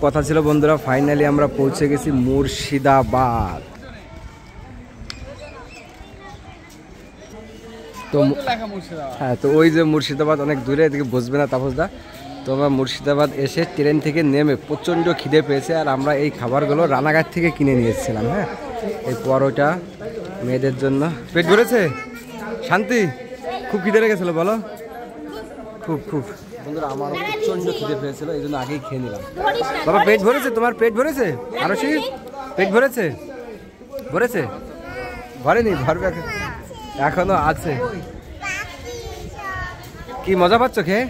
কথা ছিল বন্ধুরা, ফাইনালি আমরা পৌঁছে গেছি মুর্শিদাবাদ। তো হ্যাঁ, তো ওই যে মুর্শিদাবাদ অনেক দূরে, এদিকে বসবে না তাপসদা। তো আমরা মুর্শিদাবাদ এসে ট্রেন থেকে নেমে প্রচণ্ড খিদে পেয়েছে, আর আমরা এই খাবারগুলো রানাঘাট থেকে কিনে নিয়ে এসেছিলাম। হ্যাঁ, এই পরোটা মেয়েদের জন্য। পেট ভরেছে শান্তি? খুব খিদে লেগেছিলো বলো? খুব খুব বন্ধুরা, আমারও প্রচণ্ড খিদে পেয়েছিল, এই জন্য আগেই খেয়ে নিলাম। বাবা পেট ভরেছে? তোমার পেট ভরেছে? আরশি পেট ভরেছে? ভরেছে? ভরেনি? ভরবে এখনো আছে। কি মজা পাচ্ছ খেয়ে?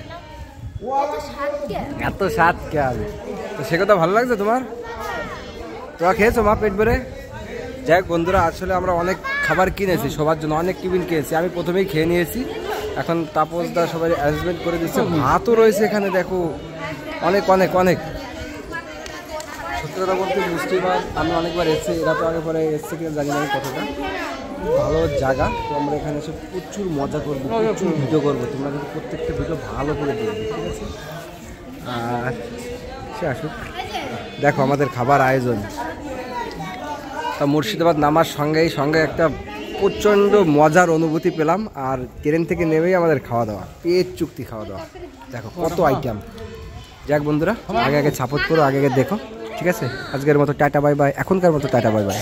এত স্বাদ কে হবে? তো সে কথা ভালো লাগছে তোমার? তোমরা খেয়েছো মা পেট ভরে? যাই হোক বন্ধুরা, আসলে আমরা অনেক খাবার কিনেছি সবার জন্য, অনেক টিফিন কিনেছি। আমি প্রথমেই খেয়ে নিয়েছি, এখন তাপসদা সবাই অ্যারেঞ্জমেন্ট করে দিচ্ছে। ভাতও রয়েছে এখানে, দেখো অনেক অনেক অনেক। সত্যি কথা বলতে মুর্শিদাবাদ আমি অনেকবার এসেছি, এরা তো আগে পরে এসছে কিনা জানি না আমি কতটা। ভালো জায়গা। তো আমরা এখানে এসে প্রচুর মজা করবো, প্রচুর ভিডিও করবো। তোমরা কিন্তু প্রত্যেকটা ভিডিও ভালো করে দেখবে, ঠিক আছে? আর সে আসুক, দেখো আমাদের খাবার আয়োজন। তা মুর্শিদাবাদ নামার সঙ্গে একটা প্রচণ্ড মজার অনুভূতি পেলাম। আর ট্রেন থেকে নেমেই আমাদের খাওয়া দাওয়া, পেট চুক্তি খাওয়া দাওয়া। দেখো কত আইটেম। যাক বন্ধুরা, আগে সাপোর্ট করো, আগে দেখো, ঠিক আছে? আজকের মতো টাটা বাই বাই, এখনকার মতো টাটা বাই বাই।